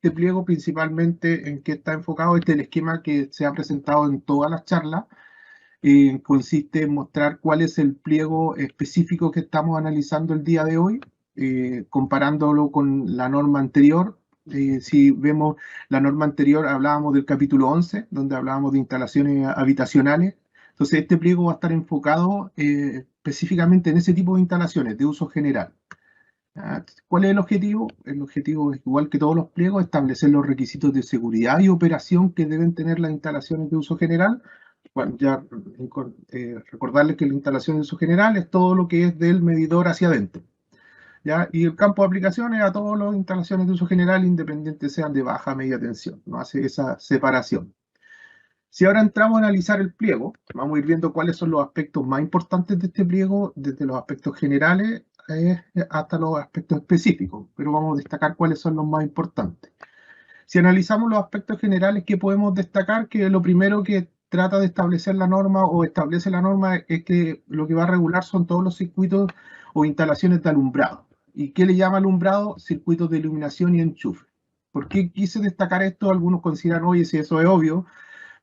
este pliego principalmente en qué está enfocado. Este es el esquema que se ha presentado en todas las charlas. Consiste en mostrar cuál es el pliego específico que estamos analizando el día de hoy, comparándolo con la norma anterior. Si vemos la norma anterior, hablábamos del capítulo 11, donde hablábamos de instalaciones habitacionales. Entonces, este pliego va a estar enfocado específicamente en ese tipo de instalaciones de uso general. ¿Cuál es el objetivo? El objetivo es, igual que todos los pliegos, establecer los requisitos de seguridad y operación que deben tener las instalaciones de uso general. Bueno, ya recordarles que la instalación de uso general es todo lo que es del medidor hacia adentro, ¿ya? Y el campo de aplicación es a todas las instalaciones de uso general, independientes sean de baja o media tensión. No hace esa separación. Si ahora entramos a analizar el pliego, vamos a ir viendo cuáles son los aspectos más importantes de este pliego, desde los aspectos generales hasta los aspectos específicos, pero vamos a destacar cuáles son los más importantes. Si analizamos los aspectos generales, ¿qué podemos destacar? Que lo primero que trata de establecer la norma o establece la norma es que lo que va a regular son todos los circuitos o instalaciones de alumbrado. ¿Y qué le llama alumbrado? Circuitos de iluminación y enchufe. ¿Por qué quise destacar esto? Algunos consideran, oye, si eso es obvio,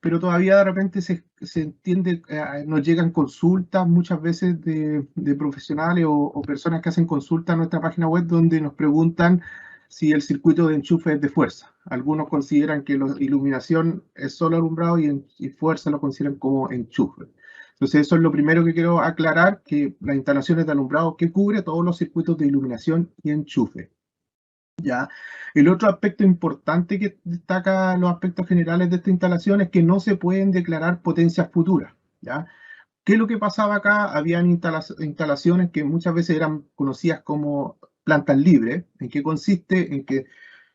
pero todavía de repente se entiende, nos llegan consultas muchas veces de profesionales o personas que hacen consultas a nuestra página web donde nos preguntan si el circuito de enchufe es de fuerza. Algunos consideran que la iluminación es solo alumbrado y fuerza lo consideran como enchufe. Entonces eso es lo primero que quiero aclarar, que las instalaciones de alumbrado que cubre todos los circuitos de iluminación y enchufe. ¿Ya? El otro aspecto importante que destaca los aspectos generales de esta instalación es que no se pueden declarar potencias futuras, ¿ya? ¿Qué es lo que pasaba acá? Habían instalaciones que muchas veces eran conocidas como plantas libres. ¿En qué consiste? En que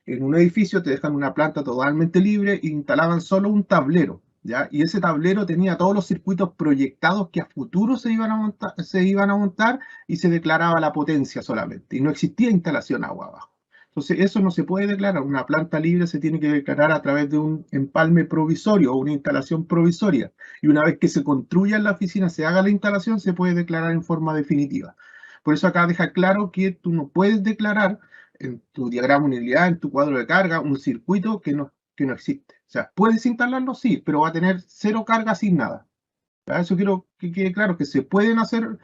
en un edificio te dejan una planta totalmente libre e instalaban solo un tablero, ¿ya? Y ese tablero tenía todos los circuitos proyectados que a futuro se iban a montar y se declaraba la potencia solamente. Y no existía instalación agua abajo. Entonces, eso no se puede declarar. Una planta libre se tiene que declarar a través de un empalme provisorio o una instalación provisoria. Y una vez que se construya en la oficina, se haga la instalación, se puede declarar en forma definitiva. Por eso acá deja claro que tú no puedes declarar en tu diagrama unidad, en tu cuadro de carga, un circuito que no existe. O sea, puedes instalarlo, sí, pero va a tener cero carga asignada. Para eso quiero que quede claro que se pueden hacer,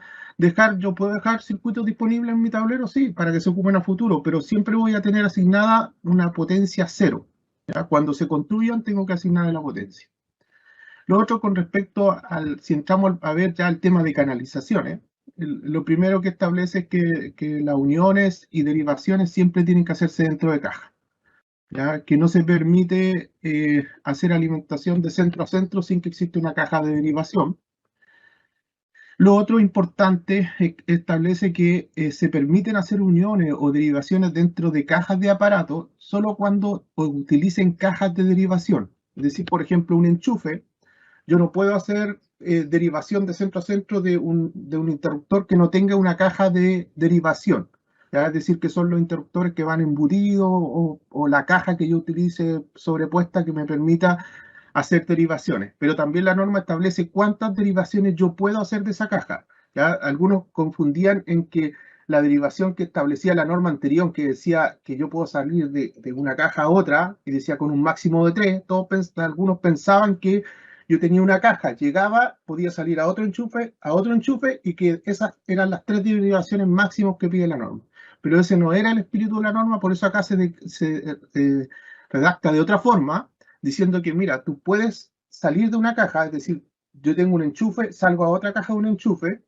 yo puedo dejar circuitos disponibles en mi tablero, sí, para que se ocupen a futuro, pero siempre voy a tener asignada una potencia cero. ¿Ya? Cuando se construyan, tengo que asignar la potencia. Lo otro con respecto si entramos a ver ya el tema de canalizaciones, lo primero que establece es que las uniones y derivaciones siempre tienen que hacerse dentro de caja. ¿Ya? Que no se permite hacer alimentación de centro a centro sin que exista una caja de derivación. Lo otro importante establece que se permiten hacer uniones o derivaciones dentro de cajas de aparato solo cuando utilicen cajas de derivación. Es decir, por ejemplo, un enchufe. Yo no puedo hacer derivación de centro a centro de un interruptor que no tenga una caja de derivación. ¿Ya? Es decir, que son los interruptores que van embutidos o la caja que yo utilice sobrepuesta que me permita hacer derivaciones. Pero también la norma establece cuántas derivaciones yo puedo hacer de esa caja. ¿Ya? Algunos confundían en que la derivación que establecía la norma anterior, que decía que yo puedo salir de una caja a otra, y decía con un máximo de 3, algunos pensaban que yo tenía una caja, llegaba, podía salir a otro enchufe, y que esas eran las 3 derivaciones máximas que pide la norma. Pero ese no era el espíritu de la norma, por eso acá se redacta de otra forma, diciendo que, mira, tú puedes salir de una caja, es decir, yo tengo un enchufe, salgo a otra caja de un enchufe,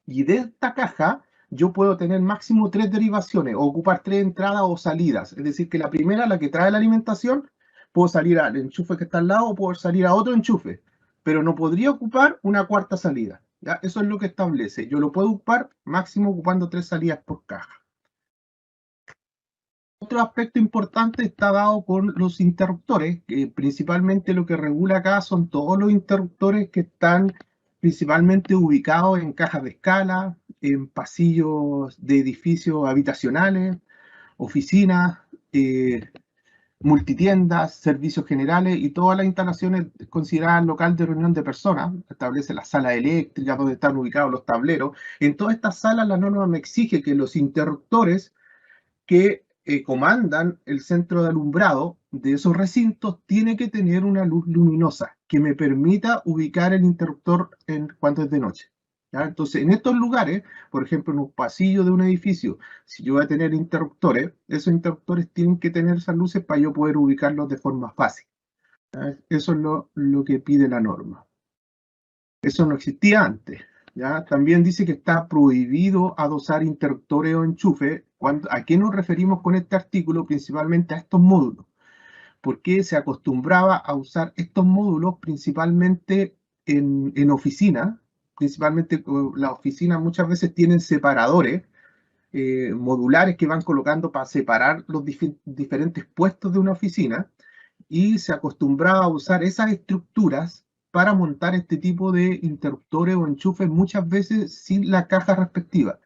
y de esta caja yo puedo tener máximo 3 derivaciones, o ocupar 3 entradas o salidas. Es decir, que la primera, la que trae la alimentación, puedo salir al enchufe que está al lado o puedo salir a otro enchufe, pero no podría ocupar una cuarta salida. ¿Ya? Eso es lo que establece. Yo lo puedo ocupar máximo ocupando 3 salidas por caja. Otro aspecto importante está dado con los interruptores, que principalmente lo que regula acá son todos los interruptores que están principalmente ubicados en cajas de escala, en pasillos de edificios habitacionales, oficinas, multitiendas, servicios generales y todas las instalaciones consideradas local de reunión de personas. Establece las salas eléctricas donde están ubicados los tableros. En todas estas salas la norma me exige que los interruptores que comandan el centro de alumbrado de esos recintos tiene que tener una luz luminosa que me permita ubicar el interruptor cuando es de noche. ¿Ya? Entonces, en estos lugares, por ejemplo, en un pasillo de un edificio, si yo voy a tener interruptores, esos interruptores tienen que tener esas luces para yo poder ubicarlos de forma fácil. ¿Ya? Eso es lo que pide la norma. Eso no existía antes. ¿Ya? También dice que está prohibido adosar interruptores o enchufes. ¿A qué nos referimos con este artículo? Principalmente a estos módulos. Porque se acostumbraba a usar estos módulos principalmente en oficinas. Principalmente las oficinas muchas veces tienen separadores modulares que van colocando para separar los diferentes puestos de una oficina, y se acostumbraba a usar esas estructuras para montar este tipo de interruptores o enchufes muchas veces sin la caja respectiva.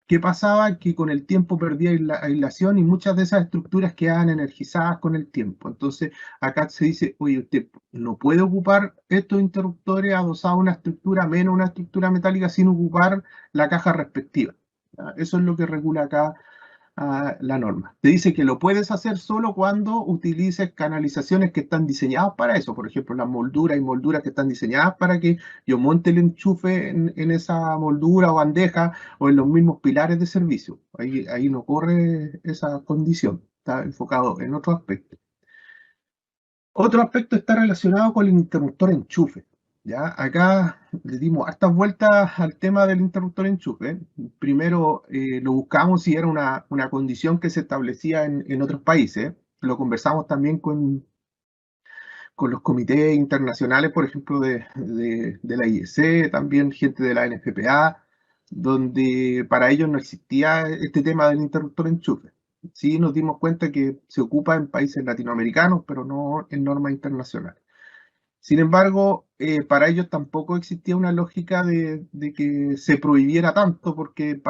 ¿Qué pasaba? Que con el tiempo perdía aislación y muchas de esas estructuras quedaban energizadas con el tiempo. Entonces, acá se dice, oye, usted no puede ocupar estos interruptores adosados a una estructura menos una estructura metálica sin ocupar la caja respectiva. ¿Ya? Eso es lo que regula acá la norma. Te dice que lo puedes hacer solo cuando utilices canalizaciones que están diseñadas para eso. Por ejemplo, las molduras y molduras que están diseñadas para que yo monte el enchufe en esa moldura o bandeja o en los mismos pilares de servicio. Ahí no corre esa condición. Está enfocado en otro aspecto. Otro aspecto está relacionado con el interruptor enchufe. ¿Ya? Acá le dimos hartas vueltas al tema del interruptor enchufe. Primero lo buscamos si era una condición que se establecía en otros países. Lo conversamos también con los comités internacionales, por ejemplo, de la IEC, también gente de la NFPA, donde para ellos no existía este tema del interruptor enchufe. Sí nos dimos cuenta que se ocupa en países latinoamericanos, pero no en normas internacionales. Sin embargo, para ellos tampoco existía una lógica de que se prohibiera tanto, porque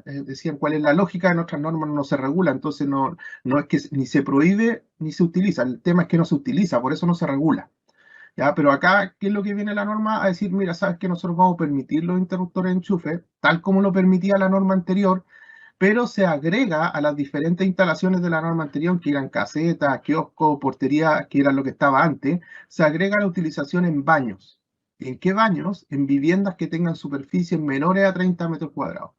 decían cuál es la lógica, en otras normas no se regula, entonces no es que ni se prohíbe ni se utiliza, el tema es que no se utiliza, por eso no se regula. ¿Ya? Pero acá, ¿qué es lo que viene la norma? A decir, mira, sabes que nosotros vamos a permitir los interruptores de enchufe, tal como lo permitía la norma anterior, pero se agrega a las diferentes instalaciones de la norma anterior, que eran casetas, kioscos, portería, que era lo que estaba antes, se agrega la utilización en baños. ¿En qué baños? En viviendas que tengan superficies menores a 30 metros cuadrados.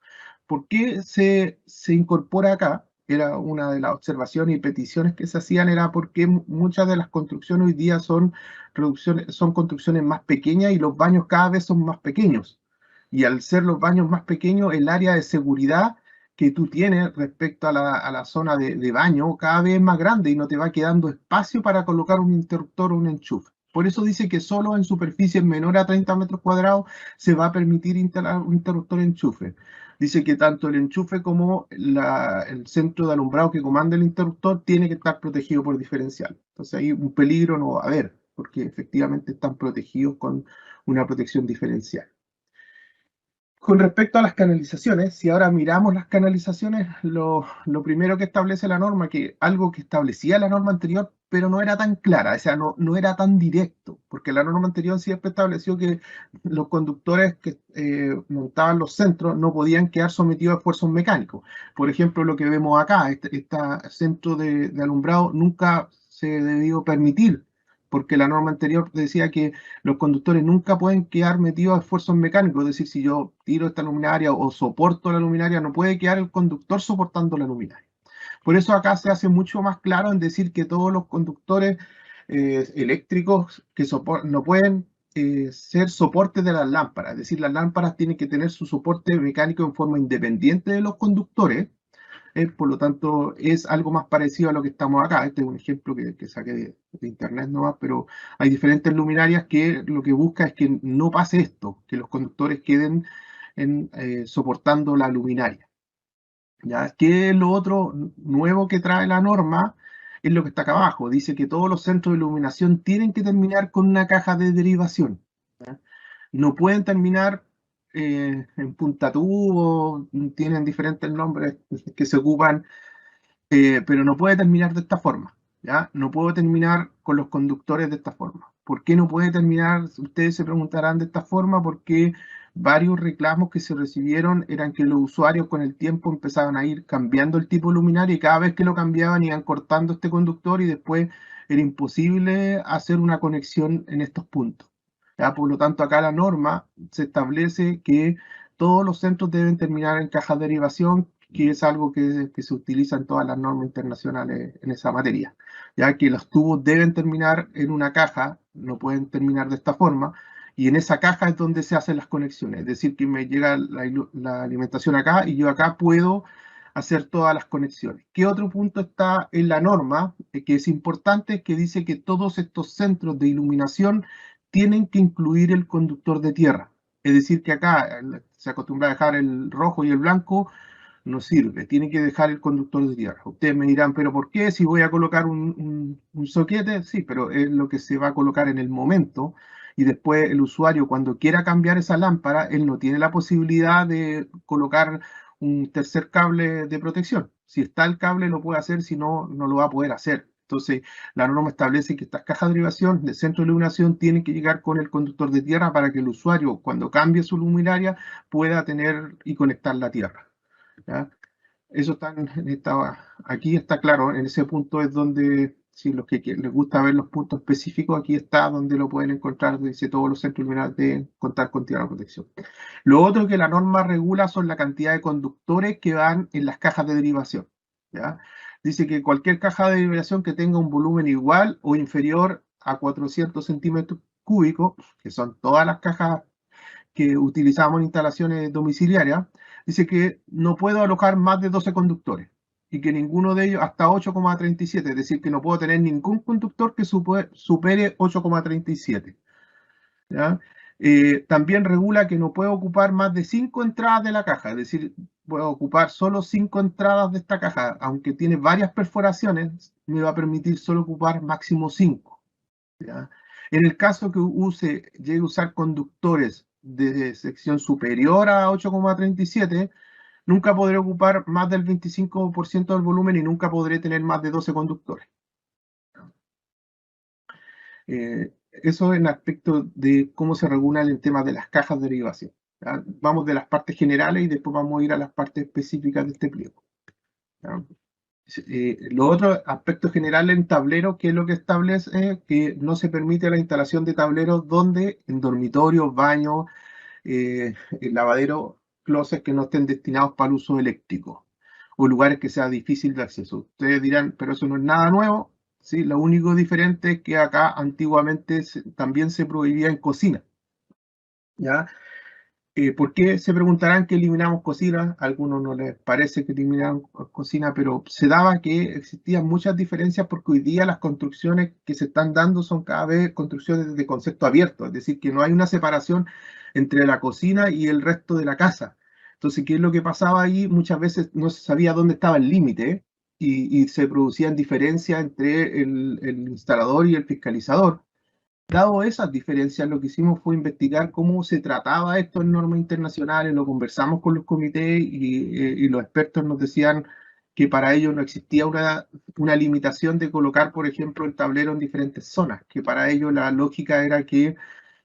¿Por qué se incorpora acá? Era una de las observaciones y peticiones que se hacían, era porque muchas de las construcciones hoy día son construcciones más pequeñas y los baños cada vez son más pequeños. Y al ser los baños más pequeños, el área de seguridad que tú tienes respecto a la zona de baño cada vez es más grande y no te va quedando espacio para colocar un interruptor o un enchufe. Por eso dice que solo en superficies menores a 30 metros cuadrados se va a permitir instalar un interruptor enchufe. Dice que tanto el enchufe como el centro de alumbrado que comanda el interruptor tiene que estar protegido por diferencial. Entonces ahí un peligro no va a haber, porque efectivamente están protegidos con una protección diferencial. Con respecto a las canalizaciones, si ahora miramos las canalizaciones, lo primero que establece la norma, que algo que establecía la norma anterior, pero no era tan clara, o sea, no era tan directo, porque la norma anterior siempre estableció que los conductores que montaban los centros no podían quedar sometidos a esfuerzos mecánicos. Por ejemplo, lo que vemos acá, este centro de alumbrado nunca se debió permitir, porque la norma anterior decía que los conductores nunca pueden quedar metidos a esfuerzos mecánicos, es decir, si yo tiro esta luminaria o soporto la luminaria, no puede quedar el conductor soportando la luminaria. Por eso acá se hace mucho más claro en decir que todos los conductores eléctricos que no pueden ser soportes de las lámparas, es decir, las lámparas tienen que tener su soporte mecánico en forma independiente de los conductores. Por lo tanto, es algo más parecido a lo que estamos acá. Este es un ejemplo que saqué de internet nomás, pero hay diferentes luminarias que lo que busca es que no pase esto, que los conductores queden soportando la luminaria. ¿Ya? ¿Qué es lo otro nuevo que trae la norma? Es lo que está acá abajo. Dice que todos los centros de iluminación tienen que terminar con una caja de derivación. ¿Ya? No pueden terminar en puntatúo, tienen diferentes nombres que se ocupan, pero no puede terminar de esta forma, ¿ya? No puedo terminar con los conductores de esta forma. ¿Por qué no puede terminar? Ustedes se preguntarán de esta forma, porque varios reclamos que se recibieron eran que los usuarios con el tiempo empezaban a ir cambiando el tipo de luminaria y cada vez que lo cambiaban iban cortando este conductor y después era imposible hacer una conexión en estos puntos. ¿Ya? Por lo tanto, acá la norma se establece que todos los centros deben terminar en cajas de derivación, que es algo que se utiliza en todas las normas internacionales en esa materia, ya que los tubos deben terminar en una caja, no pueden terminar de esta forma, y en esa caja es donde se hacen las conexiones, es decir, que me llega la alimentación acá y yo acá puedo hacer todas las conexiones. ¿Qué otro punto está en la norma que es importante? Que dice que todos estos centros de iluminación tienen que incluir el conductor de tierra. Es decir, que acá se acostumbra a dejar el rojo y el blanco, no sirve, tiene que dejar el conductor de tierra. Ustedes me dirán, ¿pero por qué? Si voy a colocar un soquete, sí, pero es lo que se va a colocar en el momento y después el usuario cuando quiera cambiar esa lámpara, él no tiene la posibilidad de colocar un tercer cable de protección. Si está el cable lo puede hacer, si no, no lo va a poder hacer. Entonces, la norma establece que estas cajas de derivación de centro de iluminación tienen que llegar con el conductor de tierra para que el usuario, cuando cambie su luminaria, pueda tener y conectar la tierra. ¿Ya? Eso está aquí está claro, en ese punto es donde, si los que les gusta ver los puntos específicos, aquí está donde lo pueden encontrar, dice todos los centros luminarios deben contar con tierra de protección. Lo otro que la norma regula son la cantidad de conductores que van en las cajas de derivación. ¿Ya? Dice que cualquier caja de derivación que tenga un volumen igual o inferior a 400 centímetros cúbicos, que son todas las cajas que utilizamos en instalaciones domiciliarias, dice que no puedo alojar más de 12 conductores y que ninguno de ellos hasta 8,37, es decir, que no puedo tener ningún conductor que supere 8,37. ¿Ya? También regula que no puedo ocupar más de 5 entradas de la caja, es decir, puedo ocupar solo 5 entradas de esta caja, aunque tiene varias perforaciones, me va a permitir solo ocupar máximo 5. ¿Ya? En el caso que llegue a usar conductores de sección superior a 8,37, nunca podré ocupar más del 25% del volumen y nunca podré tener más de 12 conductores. Eso en aspecto de cómo se regula el tema de las cajas de derivación. ¿Ya? Vamos de las partes generales y después vamos a ir a las partes específicas de este pliego. ¿Ya? Los otros aspectos generales en tableros, que es lo que establece que no se permite la instalación de tableros donde en dormitorios, baños, lavaderos, closets que no estén destinados para el uso eléctrico o lugares que sea difícil de acceso. Ustedes dirán, pero eso no es nada nuevo. Sí, lo único diferente es que acá antiguamente también se prohibía en cocina. ¿Ya? ¿Por qué se preguntarán que eliminamos cocina? A algunos no les parece que eliminaron cocina, pero se daba que existían muchas diferencias porque hoy día las construcciones que se están dando son cada vez construcciones de concepto abierto, es decir, que no hay una separación entre la cocina y el resto de la casa. Entonces, ¿qué es lo que pasaba ahí? Muchas veces no se sabía dónde estaba el límite y se producían diferencias entre el instalador y el fiscalizador. Dado esas diferencias, lo que hicimos fue investigar cómo se trataba esto en normas internacionales, lo conversamos con los comités y los expertos nos decían que para ellos no existía una limitación de colocar, por ejemplo, el tablero en diferentes zonas, que para ellos la lógica era que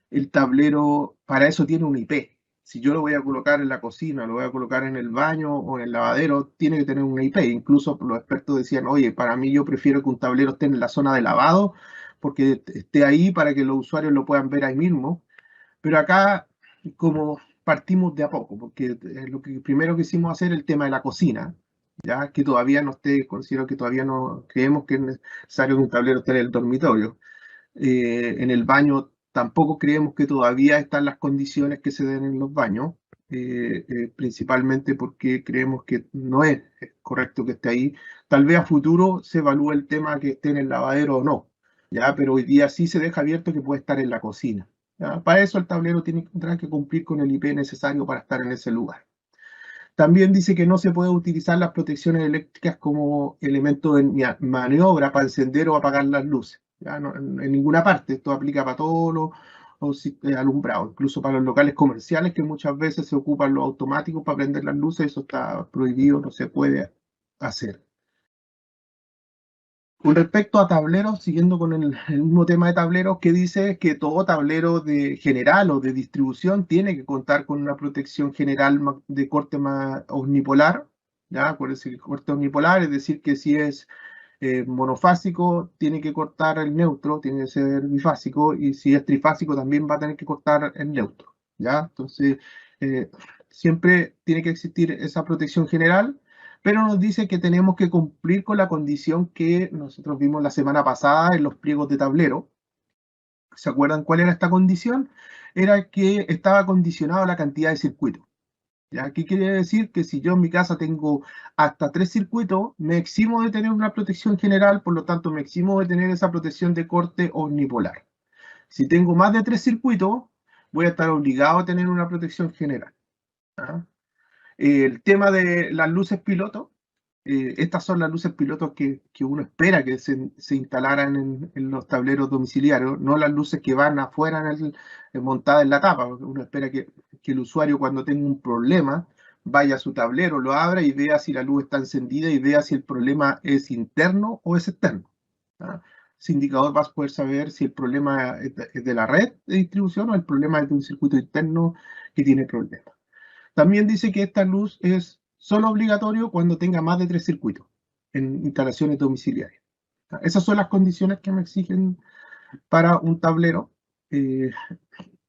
el tablero, para eso tiene un IP. Si yo lo voy a colocar en la cocina, lo voy a colocar en el baño o en el lavadero, tiene que tener un IP. Incluso los expertos decían, oye, para mí yo prefiero que un tablero esté en la zona de lavado porque esté ahí para que los usuarios lo puedan ver ahí mismo. Pero acá, como partimos de a poco, porque lo que primero quisimos hacer el tema de la cocina, ya que todavía no esté, considero que todavía no creemos que es necesario que un tablero esté en el dormitorio. En el baño tampoco creemos que todavía están las condiciones que se den en los baños, principalmente porque creemos que no es correcto que esté ahí. Tal vez a futuro se evalúe el tema que esté en el lavadero o no, ¿ya? Pero hoy día sí se deja abierto que puede estar en la cocina. ¿Ya? Para eso el tablero tendrá que cumplir con el IP necesario para estar en ese lugar. También dice que no se puede utilizar las protecciones eléctricas como elemento de maniobra para encender o apagar las luces. ¿Ya? No, en ninguna parte. Esto aplica para todos los alumbrados, incluso para los locales comerciales que muchas veces se ocupan los automáticos para prender las luces. Eso está prohibido, no se puede hacer. Con respecto a tableros, siguiendo con el mismo tema de tableros, que dice que todo tablero de general o de distribución tiene que contar con una protección general de corte omnipolar, ¿ya? Acuérdense que el corte omnipolar, es decir, que si es monofásico, tiene que cortar el neutro, tiene que ser bifásico, y si es trifásico, también va a tener que cortar el neutro, ¿ya? Entonces, siempre tiene que existir esa protección general, pero nos dice que tenemos que cumplir con la condición que nosotros vimos la semana pasada en los pliegos de tablero. ¿Se acuerdan cuál era esta condición? Era que estaba condicionado a la cantidad de circuitos. ¿Ya? ¿Qué quiere decir? Que si yo en mi casa tengo hasta 3 circuitos, me eximo de tener una protección general, por lo tanto me eximo de tener esa protección de corte omnipolar. Si tengo más de 3 circuitos, voy a estar obligado a tener una protección general. ¿Ya? El tema de las luces piloto, estas son las luces pilotos que uno espera que se instalaran en los tableros domiciliarios, no las luces que van afuera montadas en la tapa, porque uno espera que el usuario cuando tenga un problema vaya a su tablero, lo abra y vea si la luz está encendida y vea si el problema es interno o es externo. ¿Ah? Ese indicador va a poder saber si el problema es de la red de distribución o el problema es de un circuito interno que tiene problemas. También dice que esta luz es solo obligatorio cuando tenga más de 3 circuitos en instalaciones domiciliarias. Esas son las condiciones que me exigen para un tablero.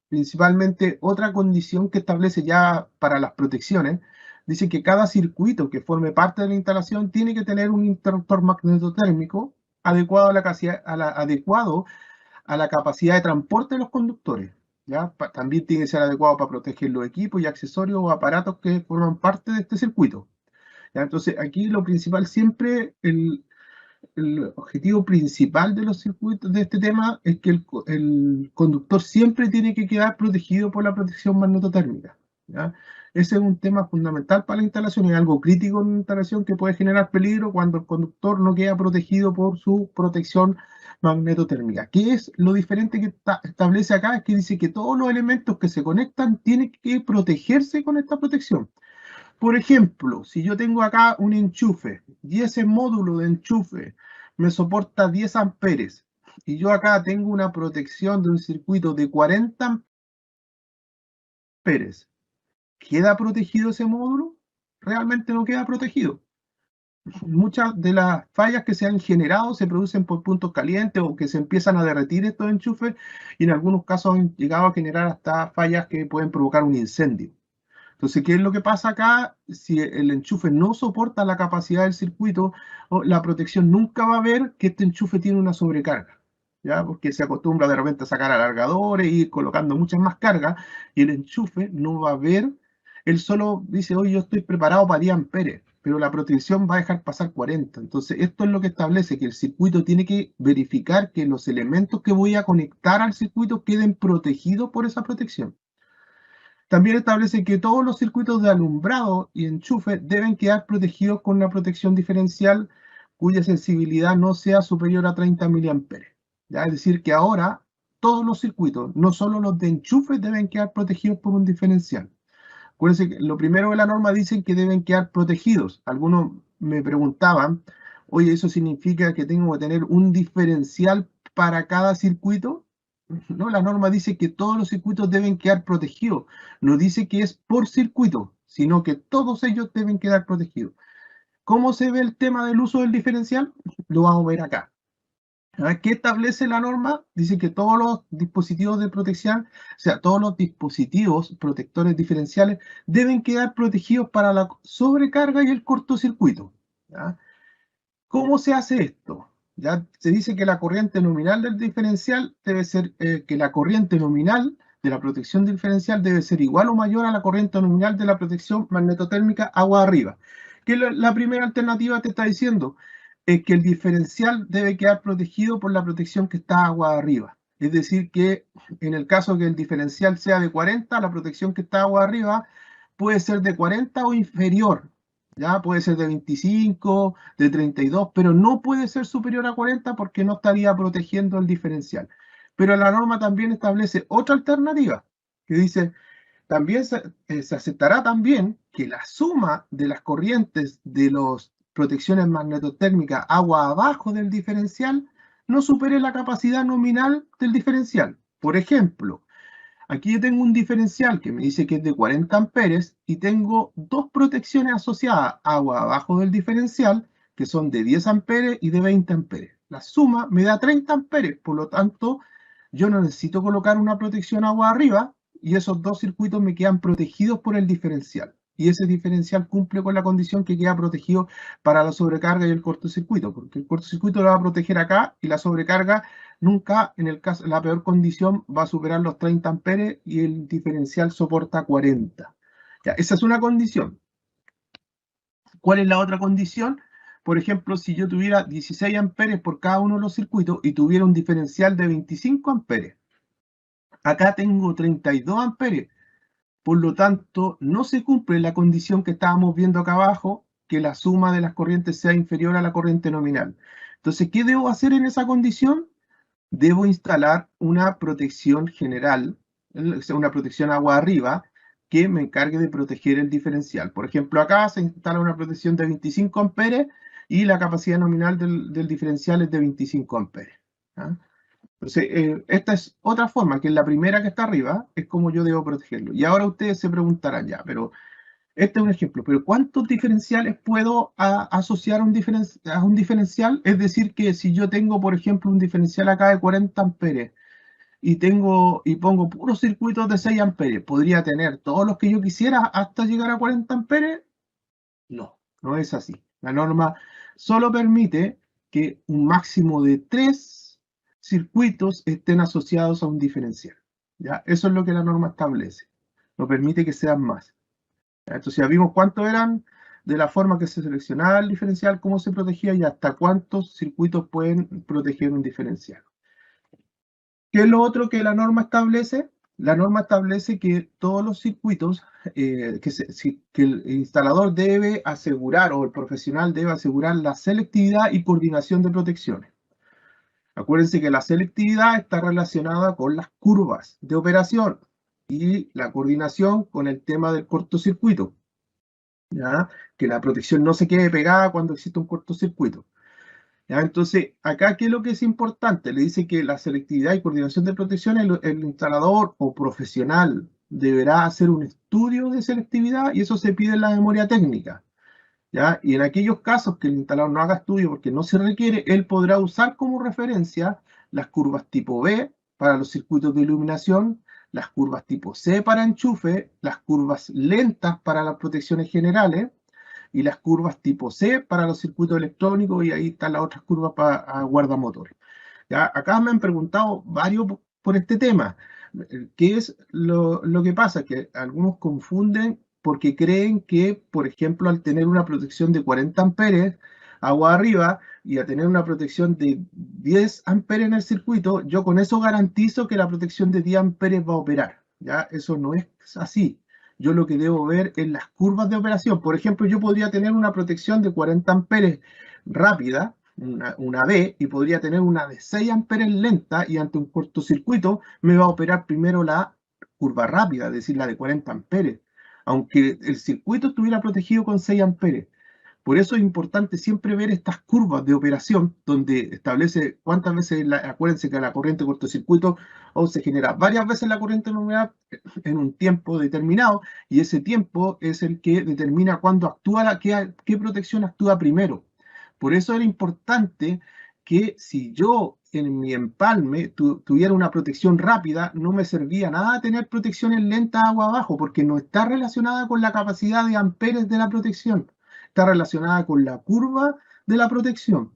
Principalmente, otra condición que establece ya para las protecciones, dice que cada circuito que forme parte de la instalación tiene que tener un interruptor magnetotérmico adecuado a la capacidad de transporte de los conductores. ¿Ya? También tiene que ser adecuado para proteger los equipos y accesorios o aparatos que forman parte de este circuito. ¿Ya? Entonces, aquí lo principal siempre, el objetivo principal de los circuitos de este tema es que el conductor siempre tiene que quedar protegido por la protección magnetotérmica. ¿Ya? Ese es un tema fundamental para la instalación y algo crítico en la instalación que puede generar peligro cuando el conductor no queda protegido por su protección magnetotérmica. ¿Qué es lo diferente que establece acá? Es que dice que todos los elementos que se conectan tienen que protegerse con esta protección. Por ejemplo, si yo tengo acá un enchufe y ese módulo de enchufe me soporta 10 amperes y yo acá tengo una protección de un circuito de 40 amperes, ¿queda protegido ese módulo? Realmente no queda protegido. Muchas de las fallas que se han generado se producen por puntos calientes o que se empiezan a derretir estos enchufes y en algunos casos han llegado a generar hasta fallas que pueden provocar un incendio. Entonces, ¿qué es lo que pasa acá? Si el enchufe no soporta la capacidad del circuito, la protección nunca va a ver que este enchufe tiene una sobrecarga, ¿ya? Porque se acostumbra de repente a sacar alargadores, ir colocando muchas más cargas, y el enchufe no va a ver, él solo dice, oye, yo estoy preparado para 10 amperes, pero la protección va a dejar pasar 40. Entonces, esto es lo que establece que el circuito tiene que verificar que los elementos que voy a conectar al circuito queden protegidos por esa protección. También establece que todos los circuitos de alumbrado y enchufe deben quedar protegidos con una protección diferencial cuya sensibilidad no sea superior a 30 miliamperes. ¿Ya? Es decir, que ahora todos los circuitos, no solo los de enchufe, deben quedar protegidos por un diferencial. Acuérdense que lo primero de la norma dicen que deben quedar protegidos. Algunos me preguntaban, oye, ¿eso significa que tengo que tener un diferencial para cada circuito? No, la norma dice que todos los circuitos deben quedar protegidos. No dice que es por circuito, sino que todos ellos deben quedar protegidos. ¿Cómo se ve el tema del uso del diferencial? Lo vamos a ver acá. ¿Qué establece la norma? Dice que todos los dispositivos de protección, o sea, todos los dispositivos protectores diferenciales deben quedar protegidos para la sobrecarga y el cortocircuito. ¿Ya? ¿Cómo se hace esto? Ya se dice que la corriente nominal del diferencial debe ser, que la corriente nominal de la protección diferencial debe ser igual o mayor a la corriente nominal de la protección magnetotérmica agua arriba. Que la primera alternativa te está diciendo es que el diferencial debe quedar protegido por la protección que está agua arriba. Es decir, que en el caso que el diferencial sea de 40, la protección que está agua arriba puede ser de 40 o inferior. Ya puede ser de 25, de 32, pero no puede ser superior a 40 porque no estaría protegiendo el diferencial. Pero la norma también establece otra alternativa que dice, también se aceptará también que la suma de las corrientes de los protecciones magnetotérmicas agua abajo del diferencial no supere la capacidad nominal del diferencial. Por ejemplo, aquí yo tengo un diferencial que me dice que es de 40 amperes y tengo dos protecciones asociadas, agua abajo del diferencial, que son de 10 amperes y de 20 amperes. La suma me da 30 amperes, por lo tanto, yo no necesito colocar una protección agua arriba y esos dos circuitos me quedan protegidos por el diferencial. Y ese diferencial cumple con la condición que queda protegido para la sobrecarga y el cortocircuito, porque el cortocircuito lo va a proteger acá y la sobrecarga nunca, en el caso, la peor condición, va a superar los 30 amperes y el diferencial soporta 40. Ya, esa es una condición. ¿Cuál es la otra condición? Por ejemplo, si yo tuviera 16 amperes por cada uno de los circuitos y tuviera un diferencial de 25 amperes. Acá tengo 32 amperes. Por lo tanto, no se cumple la condición que estábamos viendo acá abajo, que la suma de las corrientes sea inferior a la corriente nominal. Entonces, ¿qué debo hacer en esa condición? Debo instalar una protección general, una protección agua arriba, que me encargue de proteger el diferencial. Por ejemplo, acá se instala una protección de 25 amperes y la capacidad nominal del diferencial es de 25 amperes. ¿Ah? Entonces, esta es otra forma, que es la primera que está arriba, es como yo debo protegerlo. Y ahora ustedes se preguntarán ya, pero este es un ejemplo, pero ¿cuántos diferenciales puedo asociar a un diferencial? Es decir, que si yo tengo, por ejemplo, un diferencial acá de 40 amperes y pongo puros circuitos de 6 amperes, ¿podría tener todos los que yo quisiera hasta llegar a 40 amperes? No, no es así. La norma solo permite que un máximo de 3 circuitos estén asociados a un diferencial. ¿Ya? Eso es lo que la norma establece. No permite que sean más. Entonces ya vimos cuántos eran, de la forma que se seleccionaba el diferencial, cómo se protegía y hasta cuántos circuitos pueden proteger un diferencial. ¿Qué es lo otro que la norma establece? La norma establece que todos los circuitos que el instalador debe asegurar o el profesional debe asegurar la selectividad y coordinación de protecciones. Acuérdense que la selectividad está relacionada con las curvas de operación y la coordinación con el tema del cortocircuito. ¿Ya? Que la protección no se quede pegada cuando existe un cortocircuito. ¿Ya? Entonces, acá, ¿qué es lo que es importante? Le dice que la selectividad y coordinación de protección, el instalador o profesional deberá hacer un estudio de selectividad y eso se pide en la memoria técnica. ¿Ya? Y en aquellos casos que el instalador no haga estudio porque no se requiere, él podrá usar como referencia las curvas tipo B para los circuitos de iluminación, las curvas tipo C para enchufe, las curvas lentas para las protecciones generales y las curvas tipo C para los circuitos electrónicos y ahí están las otras curvas para guardamotores. ¿Ya? Acá me han preguntado varios por este tema. ¿Qué es lo que pasa? Que algunos confunden porque creen que, por ejemplo, al tener una protección de 40 amperes agua arriba y a tener una protección de 10 amperes en el circuito, yo con eso garantizo que la protección de 10 amperes va a operar. ¿Ya? Eso no es así. Yo lo que debo ver es las curvas de operación. Por ejemplo, yo podría tener una protección de 40 amperes rápida, una B, y podría tener una de 6 amperes lenta, y ante un cortocircuito me va a operar primero la curva rápida, es decir, la de 40 amperes, aunque el circuito estuviera protegido con 6 amperes. Por eso es importante siempre ver estas curvas de operación donde establece cuántas veces, acuérdense que la corriente cortocircuito o se genera varias veces la corriente nominal en un tiempo determinado y ese tiempo es el que determina cuándo actúa, qué protección actúa primero. Por eso era importante que si yo en mi empalme tuviera una protección rápida, no me servía nada tener protecciones lentas agua abajo porque no está relacionada con la capacidad de amperes de la protección. Está relacionada con la curva de la protección.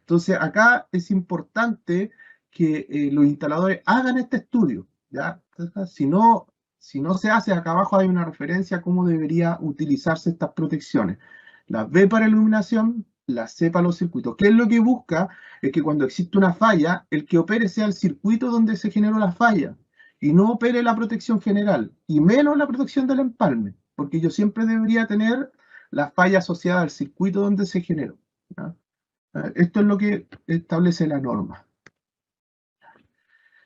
Entonces, acá es importante que los instaladores hagan este estudio, ¿ya? Si no se hace, acá abajo hay una referencia a cómo debería utilizarse estas protecciones. La B para iluminación, la C para los circuitos. ¿Qué es lo que busca? Es que cuando existe una falla, el que opere sea el circuito donde se generó la falla y no opere la protección general y menos la protección del empalme, porque yo siempre debería tener la falla asociada al circuito donde se generó. ¿Ya? Esto es lo que establece la norma.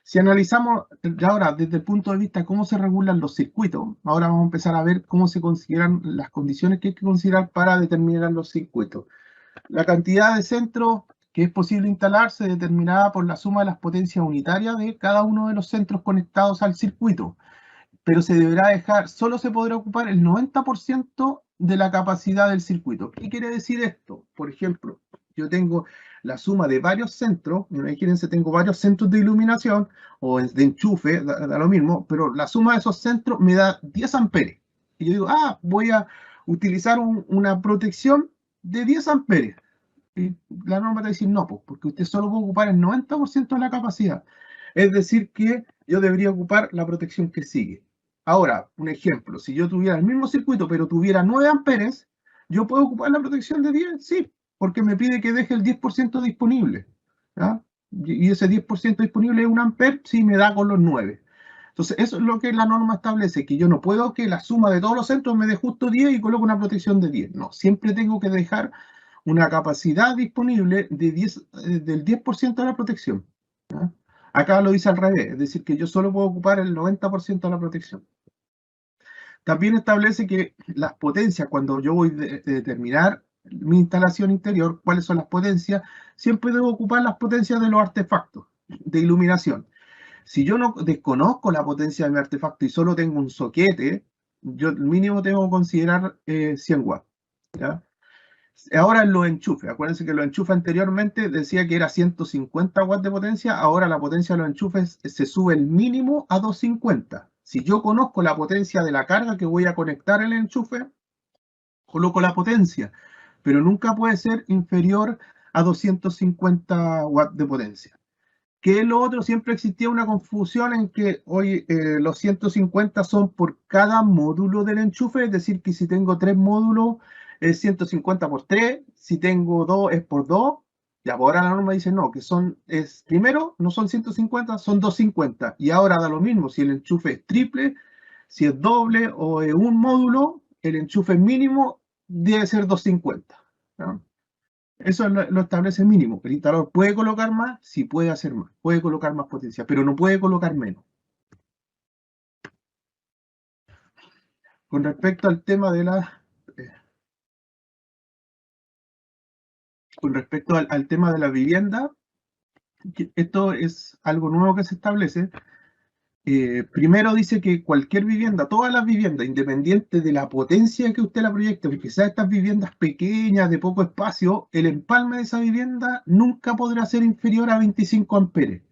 Si analizamos ahora desde el punto de vista de cómo se regulan los circuitos, ahora vamos a empezar a ver cómo se consideran las condiciones que hay que considerar para determinar los circuitos. La cantidad de centros que es posible instalar se determinará por la suma de las potencias unitarias de cada uno de los centros conectados al circuito, pero se deberá dejar, solo se podrá ocupar el 90% de la capacidad del circuito. ¿Qué quiere decir esto? Por ejemplo, yo tengo la suma de varios centros, imagínense, tengo varios centros de iluminación o de enchufe, da lo mismo, pero la suma de esos centros me da 10 amperes. Y yo digo, voy a utilizar una protección de 10 amperes. Y la norma te va a decir no, pues, porque usted solo puede ocupar el 90% de la capacidad. Es decir, que yo debería ocupar la protección que sigue. Ahora, un ejemplo, si yo tuviera el mismo circuito, pero tuviera 9 amperes, ¿yo puedo ocupar la protección de 10? Sí, porque me pide que deje el 10% disponible. ¿Ya? Y ese 10% disponible es 1 amper, sí me da con los 9. Entonces, eso es lo que la norma establece, que yo no puedo que la suma de todos los centros me dé justo 10 y coloque una protección de 10. No, siempre tengo que dejar una capacidad disponible de 10, del 10% de la protección. ¿Ya? Acá lo dice al revés, es decir, que yo solo puedo ocupar el 90% de la protección. También establece que las potencias, cuando yo voy a determinar mi instalación interior, cuáles son las potencias, siempre debo ocupar las potencias de los artefactos de iluminación. Si yo no desconozco la potencia de mi artefacto y solo tengo un soquete, yo mínimo tengo que considerar 100 watts. ¿Ya? Ahora en los enchufes, acuérdense que los enchufes anteriormente decía que era 150 watts de potencia, ahora la potencia de los enchufes se sube el mínimo a 250. Si yo conozco la potencia de la carga que voy a conectar en el enchufe, coloco la potencia, pero nunca puede ser inferior a 250 watts de potencia. ¿Qué es lo otro? Siempre existía una confusión en que hoy los 150 son por cada módulo del enchufe, es decir, que si tengo 3 módulos es 150 por 3, si tengo 2 es por 2. Ya, por ahora la norma dice no, que primero no son 150, son 250. Y ahora da lo mismo, si el enchufe es triple, si es doble o es un módulo, el enchufe mínimo debe ser 250. ¿No? Eso lo establece mínimo. El instalador puede colocar más, sí puede hacer más, puede colocar más potencia, pero no puede colocar menos. Con respecto al tema de con respecto al tema de la vivienda, esto es algo nuevo que se establece. Primero dice que cualquier vivienda, todas las viviendas, independiente de la potencia que usted la proyecte, aunque sean estas viviendas pequeñas, de poco espacio, el empalme de esa vivienda nunca podrá ser inferior a 25 amperes.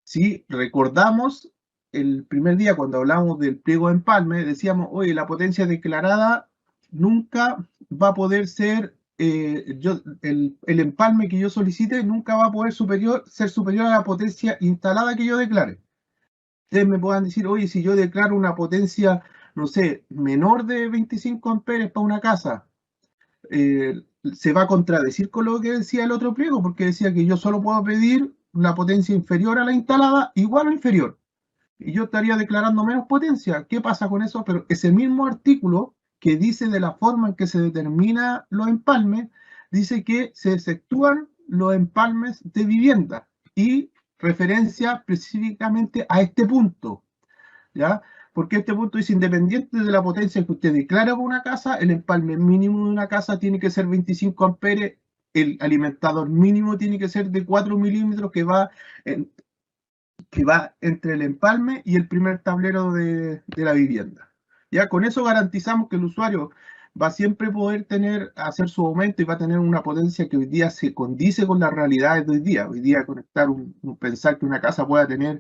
Si recordamos el primer día cuando hablamos del pliego de empalme, decíamos, oye, la potencia declarada nunca va a poder ser, el empalme que yo solicite nunca va a poder ser superior a la potencia instalada que yo declare. Ustedes me puedan decir, oye, si yo declaro una potencia, no sé, menor de 25 amperes para una casa, se va a contradecir con lo que decía el otro pliego, porque decía que yo solo puedo pedir una potencia inferior a la instalada, igual o inferior. Y yo estaría declarando menos potencia. ¿Qué pasa con eso? Pero ese mismo artículo que dice de la forma en que se determina los empalmes, dice que se efectúan los empalmes de vivienda y referencia específicamente a este punto. ¿Ya? Porque este punto dice, independiente de la potencia que usted declara por una casa, el empalme mínimo de una casa tiene que ser 25 amperes, el alimentador mínimo tiene que ser de 4 milímetros que va entre el empalme y el primer tablero de la vivienda. Ya con eso garantizamos que el usuario va a siempre poder hacer su aumento y va a tener una potencia que hoy día se condice con las realidades de hoy día. Hoy día conectar pensar que una casa pueda tener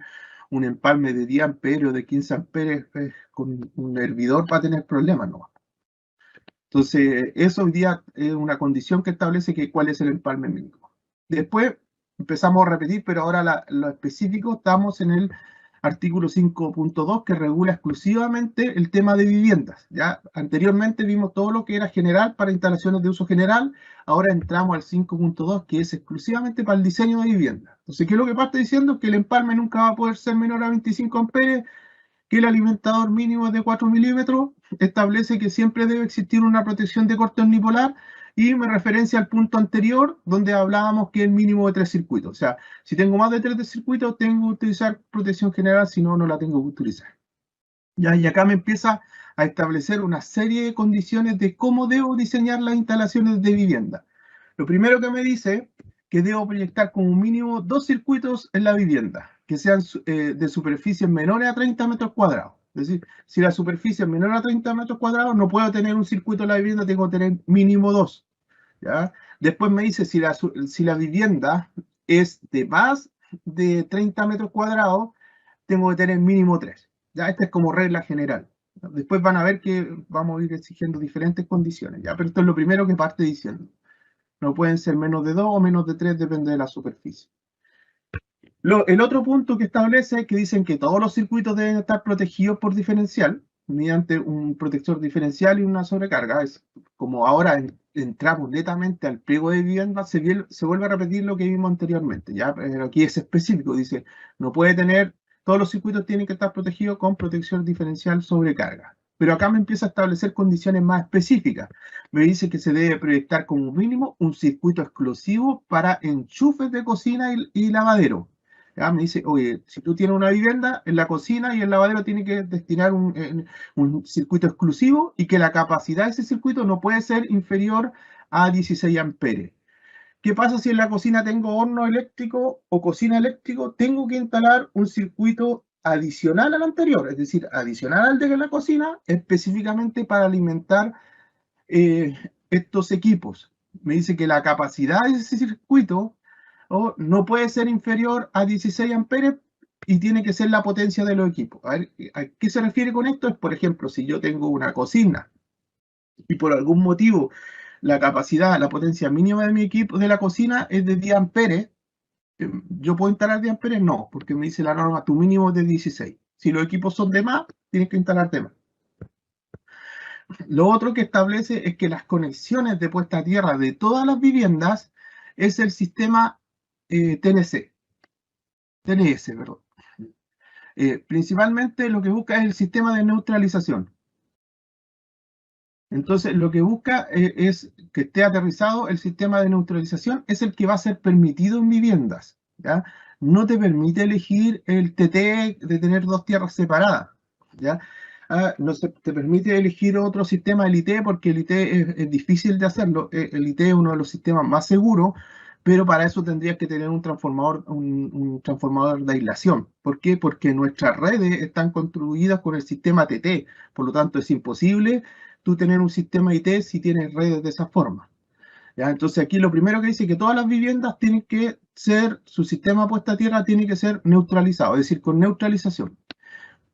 un empalme de 10 amperios, de 15 amperes, con un hervidor para tener problemas, ¿no? Entonces, eso hoy día es una condición que establece cuál es el empalme mínimo. Después empezamos a repetir, pero ahora lo específico estamos en el artículo 5.2 que regula exclusivamente el tema de viviendas. ¿Ya? Anteriormente vimos todo lo que era general para instalaciones de uso general, ahora entramos al 5.2 que es exclusivamente para el diseño de viviendas. Entonces, ¿qué es lo que parte diciendo? Que el empalme nunca va a poder ser menor a 25 amperes, que el alimentador mínimo es de 4 milímetros, establece que siempre debe existir una protección de corte omnipolar y me referencia al punto anterior donde hablábamos que el mínimo de 3 circuitos. O sea, si tengo más de 3 circuitos, tengo que utilizar protección general, si no, no la tengo que utilizar. Ya, y acá me empieza a establecer una serie de condiciones de cómo debo diseñar las instalaciones de vivienda. Lo primero que me dice que debo proyectar como mínimo 2 circuitos en la vivienda, que sean de superficies menores a 30 metros cuadrados. Es decir, si la superficie es menor a 30 metros cuadrados, no puedo tener un circuito en la vivienda, tengo que tener mínimo 2. ¿Ya? Después me dice si la vivienda es de más de 30 metros cuadrados, tengo que tener mínimo 3. ¿Ya? Esta es como regla general. Después van a ver que vamos a ir exigiendo diferentes condiciones. ¿Ya? Pero esto es lo primero que parte diciendo. No pueden ser menos de 2 o menos de 3, depende de la superficie. El otro punto que establece es que dicen que todos los circuitos deben estar protegidos por diferencial, mediante un protector diferencial y una sobrecarga. Es como ahora entramos netamente al pliego de vivienda, se vuelve a repetir lo que vimos anteriormente, ¿ya? Pero aquí es específico, dice, no puede tener, todos los circuitos tienen que estar protegidos con protección diferencial sobrecarga. Pero acá me empieza a establecer condiciones más específicas. Me dice que se debe proyectar como mínimo un circuito exclusivo para enchufes de cocina y lavadero. ¿Ya? Me dice, oye, si tú tienes una vivienda, en la cocina y el lavadero tiene que destinar un circuito exclusivo y que la capacidad de ese circuito no puede ser inferior a 16 amperes. ¿Qué pasa si en la cocina tengo horno eléctrico o cocina eléctrico? Tengo que instalar un circuito adicional al anterior, es decir, adicional al de la cocina, específicamente para alimentar estos equipos. Me dice que la capacidad de ese circuito no puede ser inferior a 16 amperes y tiene que ser la potencia de los equipos. A ver, ¿a qué se refiere con esto? Es, por ejemplo, si yo tengo una cocina y por algún motivo la capacidad, la potencia mínima de mi equipo de la cocina es de 10 amperes, ¿yo puedo instalar 10 amperes? No, porque me dice la norma, tu mínimo es de 16. Si los equipos son de más, tienes que instalar de más. Lo otro que establece es que las conexiones de puesta a tierra de todas las viviendas es el sistema TNS, perdón. Principalmente lo que busca es el sistema de neutralización. Entonces, lo que busca es que esté aterrizado el sistema de neutralización, es el que va a ser permitido en viviendas, ¿ya? No te permite elegir el TT de tener 2 tierras separadas, ¿ya? No te permite elegir otro sistema, el IT, porque el IT es difícil de hacerlo. El IT es uno de los sistemas más seguros, pero para eso tendrías que tener un transformador de aislación. ¿Por qué? Porque nuestras redes están construidas con el sistema TT, por lo tanto es imposible tú tener un sistema IT si tienes redes de esa forma. ¿Ya? Entonces aquí lo primero que dice es que todas las viviendas tienen que ser, su sistema puesta a tierra tiene que ser neutralizado, es decir, con neutralización.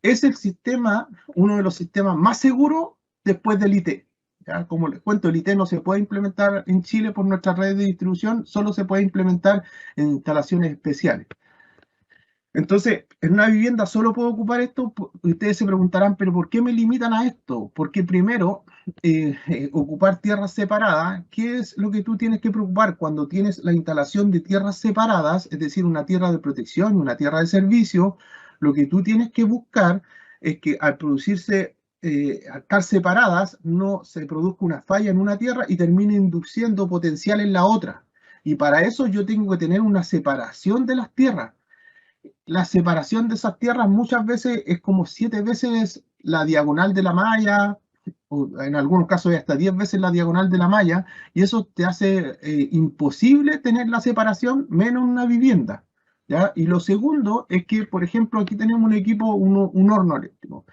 Es el sistema, uno de los sistemas más seguros después del IT. ¿Ya? Como les cuento, el IT no se puede implementar en Chile por nuestra red de distribución, solo se puede implementar en instalaciones especiales. Entonces, en una vivienda solo puedo ocupar esto. Ustedes se preguntarán, ¿pero por qué me limitan a esto? Porque primero, ocupar tierras separadas, ¿qué es lo que tú tienes que preocupar cuando tienes la instalación de tierras separadas, es decir, una tierra de protección y una tierra de servicio? Lo que tú tienes que buscar es que al producirse, al estar separadas, no se produzca una falla en una tierra y termine induciendo potencial en la otra. Y para eso yo tengo que tener una separación de las tierras. La separación de esas tierras muchas veces es como 7 veces la diagonal de la malla, o en algunos casos hasta 10 veces la diagonal de la malla, y eso te hace imposible tener la separación menos una vivienda. ¿Ya? Y lo segundo es que, por ejemplo, aquí tenemos un equipo, un horno eléctrico.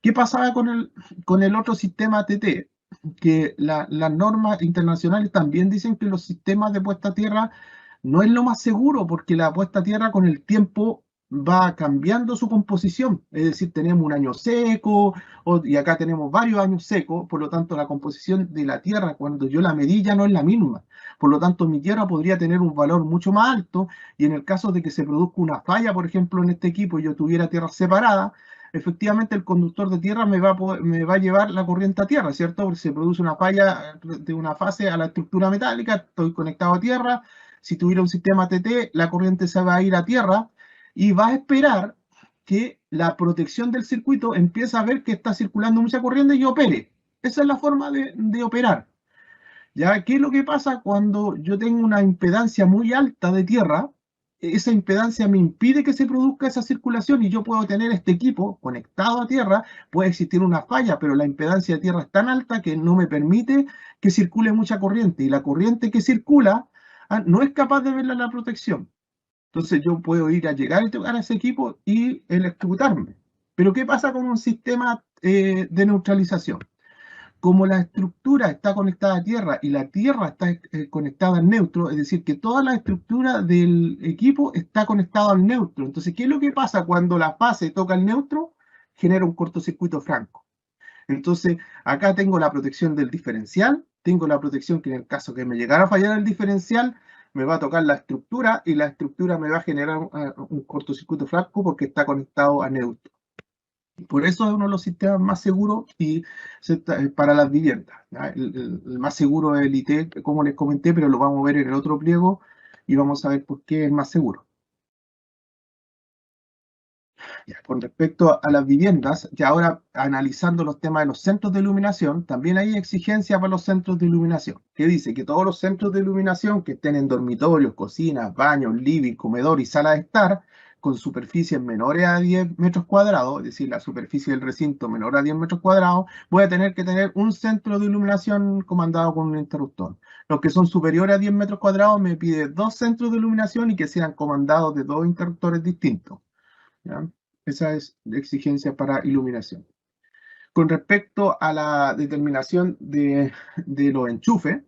¿Qué pasaba con el otro sistema TT? Que las normas internacionales también dicen que los sistemas de puesta a tierra no es lo más seguro, porque la puesta a tierra con el tiempo va cambiando su composición. Es decir, tenemos un año seco y acá tenemos varios años secos, por lo tanto la composición de la tierra cuando yo la medí ya no es la misma. Por lo tanto, mi tierra podría tener un valor mucho más alto y en el caso de que se produzca una falla, por ejemplo, en este equipo y yo tuviera tierras separadas, efectivamente el conductor de tierra me va a llevar la corriente a tierra, ¿cierto? Porque se produce una falla de una fase a la estructura metálica, estoy conectado a tierra. Si tuviera un sistema TT, la corriente se va a ir a tierra y va a esperar que la protección del circuito empiece a ver que está circulando mucha corriente y opere. Esa es la forma de operar. ¿Ya? ¿Qué es lo que pasa cuando yo tengo una impedancia muy alta de tierra? esa impedancia me impide que se produzca esa circulación y yo puedo tener este equipo conectado a tierra, puede existir una falla, pero la impedancia de tierra es tan alta que no me permite que circule mucha corriente y la corriente que circula no es capaz de verla la protección. Entonces yo puedo ir a llegar y tocar a ese equipo y electrocutarme. Pero ¿qué pasa con un sistema de neutralización? Como la estructura está conectada a tierra y la tierra está conectada al neutro, es decir, que toda la estructura del equipo está conectada al neutro. Entonces, ¿qué es lo que pasa cuando la fase toca el neutro? Genera un cortocircuito franco. Entonces, acá tengo la protección del diferencial, tengo la protección que en el caso que me llegara a fallar el diferencial, me va a tocar la estructura y la estructura me va a generar un cortocircuito franco porque está conectado a neutro. Por eso es uno de los sistemas más seguros y para las viviendas. El más seguro es el IT, como les comenté, pero lo vamos a ver en el otro pliego y vamos a ver por qué es más seguro. Ya, con respecto a las viviendas, ya ahora analizando los temas de los centros de iluminación, también hay exigencias para los centros de iluminación, que dice que todos los centros de iluminación que estén en dormitorios, cocinas, baños, living, comedor y sala de estar, con superficies menores a 10 metros cuadrados, es decir, la superficie del recinto menor a 10 metros cuadrados, voy a tener que tener un centro de iluminación comandado con un interruptor. Los que son superiores a 10 metros cuadrados me pide 2 centros de iluminación y que sean comandados de 2 interruptores distintos. ¿Ya? Esa es la exigencia para iluminación. Con respecto a la determinación de los enchufes,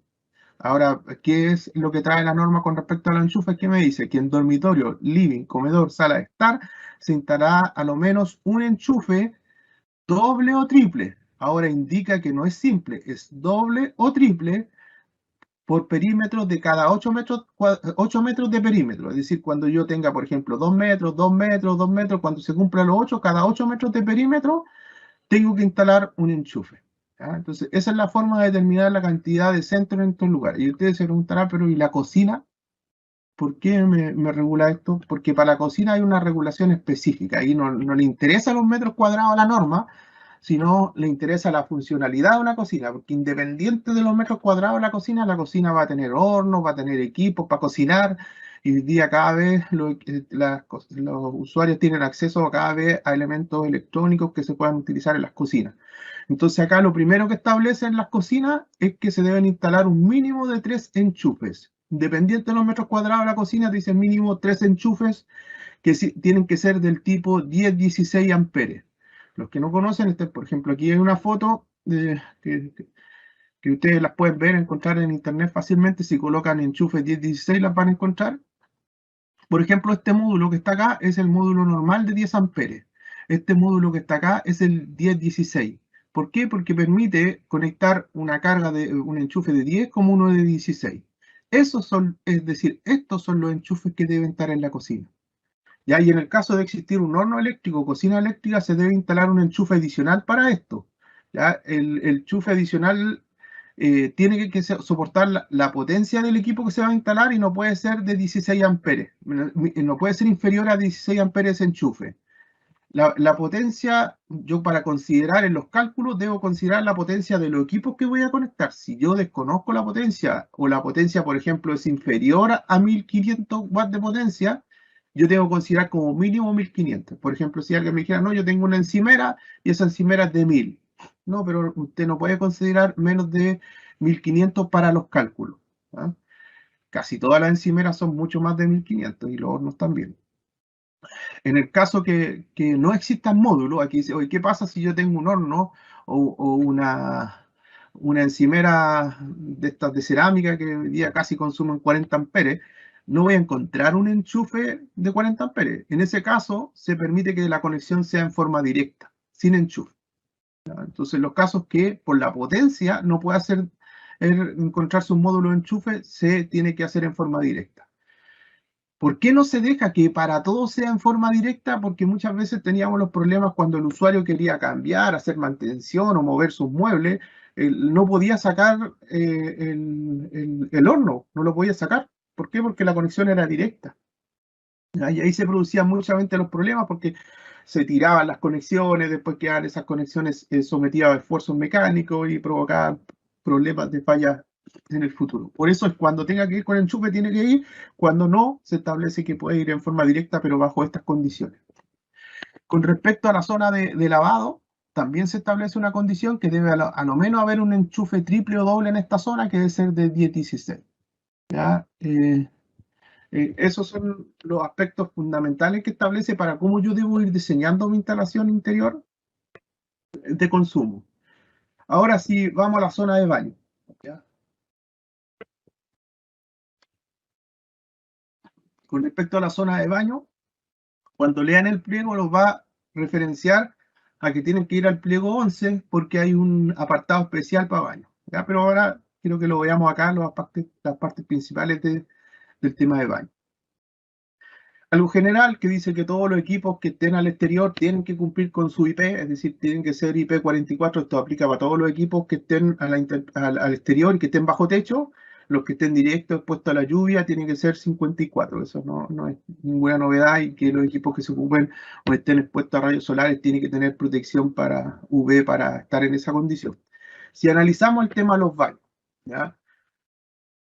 ahora, ¿qué es lo que trae la norma con respecto a los enchufes? ¿Qué me dice? Que en dormitorio, living, comedor, sala de estar, se instalará a lo menos un enchufe doble o triple. Ahora indica que no es simple, es doble o triple por perímetro de cada 8 metros de perímetro. Es decir, cuando yo tenga, por ejemplo, 2 metros, 2 metros, 2 metros, cuando se cumpla los 8, cada 8 metros de perímetro, tengo que instalar un enchufe. ¿Ya? Entonces, esa es la forma de determinar la cantidad de centros en estos lugares. Y ustedes se preguntarán, pero ¿y la cocina? ¿Por qué me regula esto? Porque para la cocina hay una regulación específica. Ahí no le interesa los metros cuadrados a la norma, sino le interesa la funcionalidad de una cocina, porque independiente de los metros cuadrados de la cocina va a tener hornos, va a tener equipos para cocinar, y hoy día cada vez los usuarios tienen acceso cada vez a elementos electrónicos que se puedan utilizar en las cocinas. Entonces acá lo primero que establecen las cocinas es que se deben instalar un mínimo de 3 enchufes. Independiente de los metros cuadrados de la cocina, te dicen mínimo 3 enchufes que tienen que ser del tipo 10-16 amperes. Los que no conocen, por ejemplo, aquí hay una foto que ustedes las pueden ver, encontrar en internet fácilmente. Si colocan enchufes 10-16 las van a encontrar. Por ejemplo, este módulo que está acá es el módulo normal de 10 amperes. Este módulo que está acá es el 10-16. ¿Por qué? Porque permite conectar una carga de un enchufe de 10 como uno de 16. Esos son, es decir, estos son los enchufes que deben estar en la cocina. ¿Ya? Y en el caso de existir un horno eléctrico o cocina eléctrica, se debe instalar un enchufe adicional para esto. ¿Ya? El enchufe adicional tiene que soportar la potencia del equipo que se va a instalar y no puede ser de 16 amperes. No puede ser inferior a 16 amperes ese enchufe. La potencia, yo para considerar en los cálculos, debo considerar la potencia de los equipos que voy a conectar. Si yo desconozco la potencia, o la potencia, por ejemplo, es inferior a 1500 watts de potencia, yo tengo que considerar como mínimo 1500. Por ejemplo, si alguien me dijera, no, yo tengo una encimera y esa encimera es de 1000. No, pero usted no puede considerar menos de 1500 para los cálculos. ¿Ah? Casi todas las encimeras son mucho más de 1500 y los hornos también. En el caso que no existan módulos, aquí dice, oye, ¿qué pasa si yo tengo un horno o una encimera de estas de cerámica que hoy día casi consumen 40 amperes? No voy a encontrar un enchufe de 40 amperes. En ese caso, se permite que la conexión sea en forma directa, sin enchufe. Entonces, los casos que por la potencia no puede encontrarse un módulo de enchufe, se tiene que hacer en forma directa. ¿Por qué no se deja que para todo sea en forma directa? Porque muchas veces teníamos los problemas cuando el usuario quería cambiar, hacer mantención o mover sus muebles, no podía sacar el horno, no lo podía sacar. ¿Por qué? Porque la conexión era directa. Y ahí se producían muchas veces los problemas porque se tiraban las conexiones, después quedaban esas conexiones sometidas a esfuerzos mecánicos y provocaban problemas de fallas en el futuro. Por eso es cuando tenga que ir con enchufe tiene que ir, cuando no, se establece que puede ir en forma directa, pero bajo estas condiciones. Con respecto a la zona de lavado, también se establece una condición que debe a lo menos haber un enchufe triple o doble en esta zona, que debe ser de 10-16. ¿Ya? Esos son los aspectos fundamentales que establece para cómo yo debo ir diseñando mi instalación interior de consumo. Ahora sí, vamos a la zona de baño. ¿Ya? Con respecto a la zona de baño, cuando lean el pliego los va a referenciar a que tienen que ir al pliego 11 porque hay un apartado especial para baño. ¿Ya? Pero ahora quiero que lo veamos acá, las partes principales del tema de baño. Algo general que dice que todos los equipos que estén al exterior tienen que cumplir con su IP, es decir, tienen que ser IP44. Esto aplica para todos los equipos que estén al exterior y que estén bajo techo. Los que estén directos expuestos a la lluvia tienen que ser 54. Eso no es ninguna novedad, y que los equipos que se ocupen o estén expuestos a rayos solares tienen que tener protección para UV para estar en esa condición. Si analizamos el tema de los baños, ¿ya?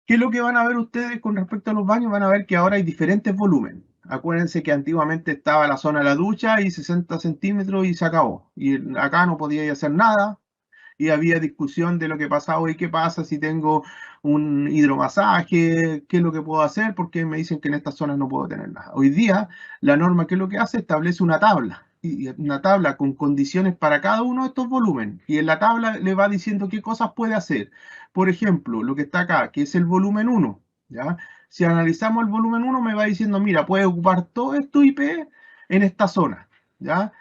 ¿Qué es lo que van a ver ustedes con respecto a los baños? Van a ver que ahora hay diferentes volúmenes. Acuérdense que antiguamente estaba la zona de la ducha y 60 centímetros y se acabó. Y acá no podía hacer nada, y había discusión de lo que pasaba hoy, qué pasa si tengo un hidromasaje, qué es lo que puedo hacer, porque me dicen que en estas zonas no puedo tener nada. Hoy día la norma, ¿qué es lo que hace? Establece una tabla, y una tabla con condiciones para cada uno de estos volúmenes, y en la tabla le va diciendo qué cosas puede hacer. Por ejemplo, lo que está acá, que es el volumen 1, ¿ya? Si analizamos el volumen 1, me va diciendo, mira, puede ocupar todo esto IP en esta zona, ¿ya?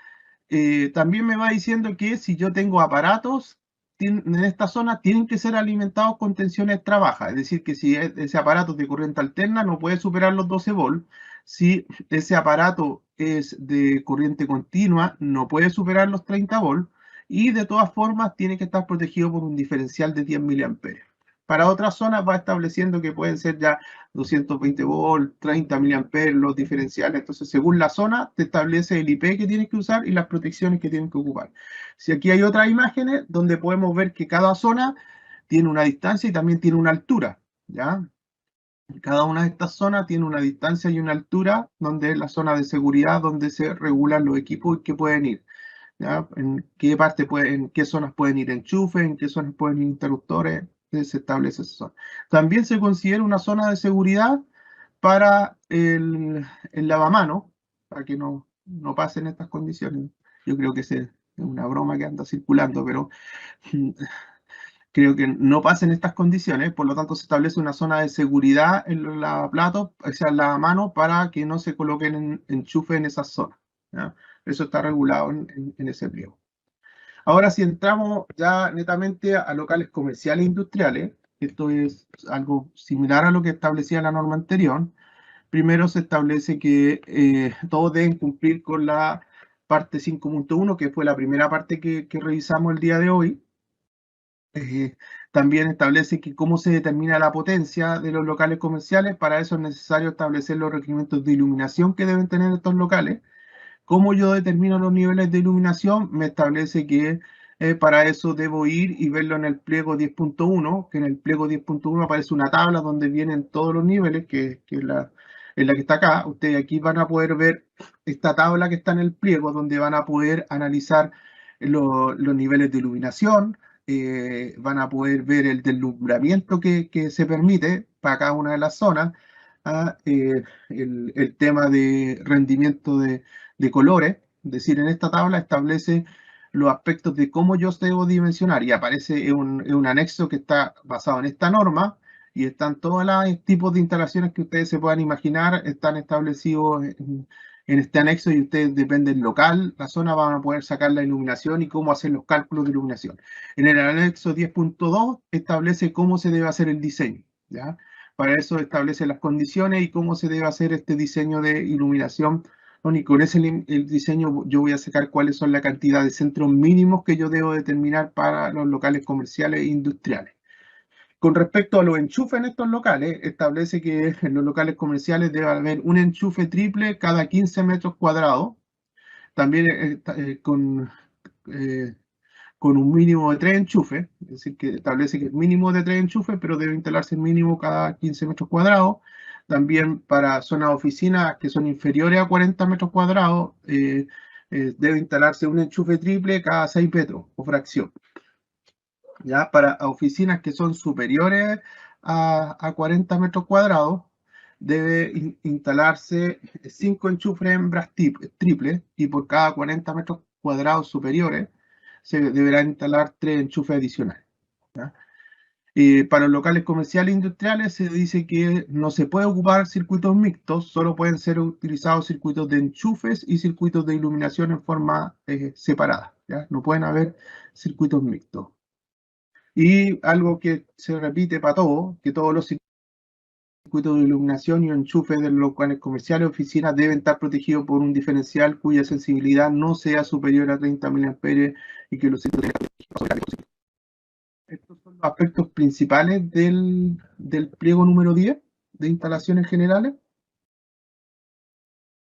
También me va diciendo que si yo tengo aparatos en esta zona, tienen que ser alimentados con tensión extra baja. Es decir, que si ese aparato es de corriente alterna, no puede superar los 12 volts. Si ese aparato es de corriente continua, no puede superar los 30 volts. Y de todas formas, tiene que estar protegido por un diferencial de 10 miliamperes. Para otras zonas va estableciendo que pueden ser ya 220 volts, 30 miliamperes los diferenciales. Entonces, según la zona, te establece el IP que tienes que usar y las protecciones que tienes que ocupar. Si aquí hay otras imágenes donde podemos ver que cada zona tiene una distancia y también tiene una altura, ¿ya? Cada una de estas zonas tiene una distancia y una altura, donde es la zona de seguridad, donde se regulan los equipos que pueden ir, ¿ya? En qué zonas pueden ir enchufes, en qué zonas pueden ir interruptores, se establece esa zona. También se considera una zona de seguridad para el lavamanos, para que no pasen estas condiciones. Yo creo que es una broma que anda circulando, pero creo que no pasen estas condiciones. Por lo tanto, se establece una zona de seguridad en los lavaplatos, o sea, el lavamanos, para que no se coloquen enchufes en esas zonas, ¿ya? Eso está regulado en ese pliego. Ahora, si entramos ya netamente a locales comerciales e industriales, esto es algo similar a lo que establecía la norma anterior. Primero se establece que todos deben cumplir con la parte 5.1, que fue la primera parte que revisamos el día de hoy. También establece que cómo se determina la potencia de los locales comerciales. Para eso es necesario establecer los requerimientos de iluminación que deben tener estos locales. ¿Cómo yo determino los niveles de iluminación? Me establece que para eso debo ir y verlo en el pliego 10.1, que en el pliego 10.1 aparece una tabla donde vienen todos los niveles, que es la que está acá. Ustedes aquí van a poder ver esta tabla que está en el pliego, donde van a poder analizar los niveles de iluminación, van a poder ver el deslumbramiento que se permite para cada una de las zonas, el tema de rendimiento de colores. Es decir, en esta tabla establece los aspectos de cómo yo debo dimensionar, y aparece un anexo que está basado en esta norma, y están todos los tipos de instalaciones que ustedes se puedan imaginar, están establecidos en este anexo, y ustedes, depende del local, la zona, van a poder sacar la iluminación y cómo hacer los cálculos de iluminación. En el anexo 10.2 establece cómo se debe hacer el diseño, ¿ya? Para eso establece las condiciones y cómo se debe hacer este diseño de iluminación. Y con ese el diseño yo voy a sacar cuáles son la cantidad de centros mínimos que yo debo determinar para los locales comerciales e industriales. Con respecto a los enchufes en estos locales, establece que en los locales comerciales debe haber un enchufe triple cada 15 metros cuadrados. También eh, con un mínimo de 3 enchufes, es decir, que establece que es mínimo de 3 enchufes, pero debe instalarse el mínimo cada 15 metros cuadrados. También para zonas de oficinas que son inferiores a 40 metros cuadrados, debe instalarse un enchufe triple cada 6 metros o fracción. Ya para oficinas que son superiores a 40 metros cuadrados, debe instalarse 5 enchufes hembras triples y por cada 40 metros cuadrados superiores se deberán instalar 3 enchufes adicionales. ¿Ya? Para los locales comerciales e industriales se dice que no se puede ocupar circuitos mixtos, solo pueden ser utilizados circuitos de enchufes y circuitos de iluminación en forma separada. ¿Ya? No pueden haber circuitos mixtos. Y algo que se repite para todo, que todos los circuitos de iluminación y enchufes de los locales comerciales y oficinas deben estar protegidos por un diferencial cuya sensibilidad no sea superior a 30 mA y que los circuitos tengan. Estos son los aspectos principales del pliego número 10 de instalaciones generales.